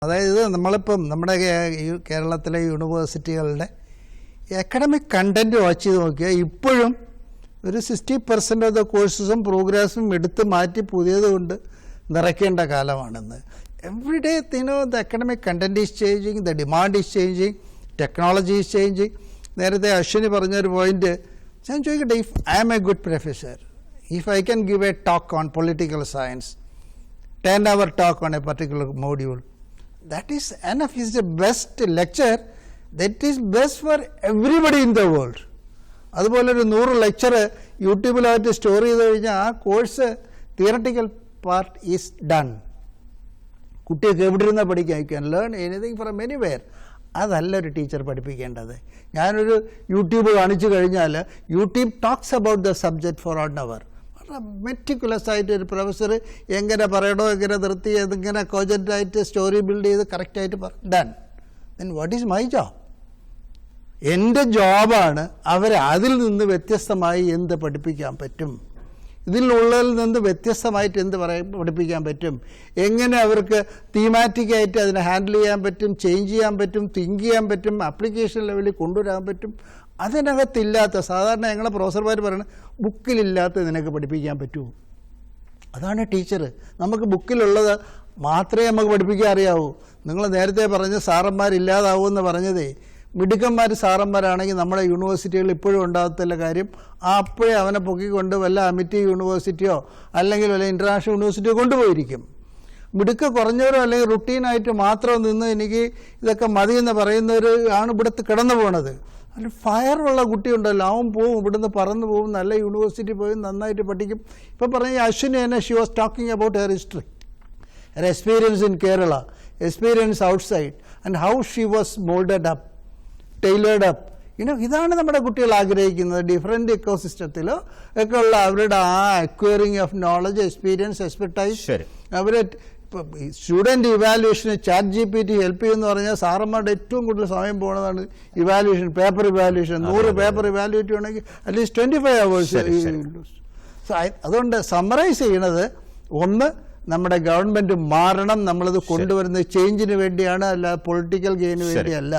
അതായത് നമ്മളിപ്പം നമ്മുടെ കേരളത്തിലെ യൂണിവേഴ്സിറ്റികളുടെ അക്കാഡമിക് കണ്ടന്റ് വാച്ച് ചെയ്ത് നോക്കിയാൽ ഇപ്പോഴും ഒരു 60% ഓഫ് ദ കോഴ്സസും പ്രോഗ്രാംസും എടുത്ത് മാറ്റി പുതിയത് കൊണ്ട് നിറയ്ക്കേണ്ട കാലമാണെന്ന്. Every day the academic content is changing, the demand is changing, technology is changing. നേരത്തെ അശ്വിനി പറഞ്ഞൊരു പോയിന്റ് ഞാൻ ചോദിക്കട്ടെ, if I am a good professor, if I can give a talk on political science, 10-hour talk on a particular module, that is enough. Is the best lecture that is best for everybody in the world. അതുപോലെ ഒരു 100 lecture യൂട്യൂബിലായിട്ട് store ചെയ്ത് കഴിഞ്ഞാൽ ആ course theoretical part is done. കുട്ടികൾക്ക് എവിടെ ഇരുന്ന് പഠിക്കാം, you can learn anything from anywhere. അതല്ല ഒരു ടീച്ചർ പഠിപ്പിക്കേണ്ടത്. ഞാനൊരു യൂട്യൂബ് കാണിച്ചു കഴിഞ്ഞാൽ YouTube talks about the subject for 1 hour. Meticulous ആയിട്ട് ഒരു പ്രൊഫസർ എങ്ങനെ പറയണോ, എങ്ങനെ നിർത്തി, എങ്ങനെ കോജൻ്റായിട്ട് സ്റ്റോറി ബിൽഡ് ചെയ്ത് കറക്റ്റായിട്ട് done. Then what is my job? എൻ്റെ ജോബാണ് അവരെ അതിൽ നിന്ന് വ്യത്യസ്തമായി എന്ത് പഠിപ്പിക്കാൻ പറ്റും, ഇതിലുള്ളതിൽ നിന്ന് വ്യത്യസ്തമായിട്ട് എന്ത് പഠിപ്പിക്കാൻ പറ്റും, എങ്ങനെ അവർക്ക് തീമാറ്റിക്കായിട്ട് അതിനെ ഹാൻഡിൽ ചെയ്യാൻ പറ്റും, ചേഞ്ച് ചെയ്യാൻ പറ്റും, തിങ്ക് ചെയ്യാൻ പറ്റും, ആപ്ലിക്കേഷൻ ലെവലിൽ കൊണ്ടുവരാൻ പറ്റും. അതിനകത്തില്ലാത്ത, സാധാരണ ഞങ്ങളെ പ്രൊഫസർമാർ പറയുന്നത് ബുക്കിലില്ലാത്ത നിനക്ക് പഠിപ്പിക്കാൻ പറ്റൂ. അതാണ് ടീച്ചർ. നമുക്ക് ബുക്കിലുള്ളത് മാത്രമേ നമുക്ക് പഠിപ്പിക്കാൻ അറിയാവൂ. നിങ്ങൾ നേരത്തെ പറഞ്ഞ് സാറന്മാരില്ലാതാവുമെന്ന് പറഞ്ഞതേ, മിടുക്കന്മാർ സാറന്മാരാണെങ്കിൽ നമ്മുടെ യൂണിവേഴ്സിറ്റികളിൽ ഇപ്പോഴും ഉണ്ടാകത്തില്ല. കാര്യം അപ്പോഴേ അവനെ പൊക്കിക്കൊണ്ട് വല്ല അമിറ്റി യൂണിവേഴ്സിറ്റിയോ അല്ലെങ്കിൽ വല്ല ഇൻ്റർനാഷണൽ യൂണിവേഴ്സിറ്റിയോ കൊണ്ടുപോയിരിക്കും. മിടുക്ക് കുറഞ്ഞവരോ അല്ലെങ്കിൽ റുട്ടീനായിട്ട് മാത്രം നിന്ന് എനിക്ക് ഇതൊക്കെ മതിയെന്ന് പറയുന്നവർ ആണ് ഇവിടുത്തെ കിടന്നു പോണത്. അതിൽ ഫയറുള്ള കുട്ടിയുണ്ടല്ലോ, അവൻ പോവും, ഇവിടുന്ന് പറന്നു പോവും, നല്ല യൂണിവേഴ്സിറ്റി പോയി നന്നായിട്ട് പഠിക്കും. ഇപ്പം പറഞ്ഞ അശ്വിനി തന്നെ, she was talking about her history, her experience in Kerala, experience outside and how she was moulded up, tailored up. ഇതാണ് നമ്മുടെ കുട്ടികൾ ആഗ്രഹിക്കുന്നത്. ഡിഫറെൻറ്റ് ഇക്കോസിസ്റ്റത്തിലോ ഒക്കെ ഉള്ള അവരുടെ ആ acquiring of knowledge, experience, expertise. അവരെ student evaluation chat GPT help ചെയ്യുമെന്ന് പറഞ്ഞാൽ സാറന്മാരുടെ ഏറ്റവും കൂടുതൽ സമയം പോകുന്നതാണ് evaluation, paper evaluation. 100 paper evaluate ചെയ്യണമെങ്കിൽ അറ്റ്ലീസ്റ്റ് 25 hours. സോ അതുകൊണ്ട് സമ്മറൈസ് ചെയ്യണത്, ഒന്ന്, നമ്മുടെ ഗവൺമെൻറ് മാറണം, നമ്മളത് കൊണ്ടുവരുന്നത് ചേഞ്ചിന് വേണ്ടിയാണ്, അല്ല പൊളിറ്റിക്കൽ ഗെയിന് വേണ്ടിയല്ല.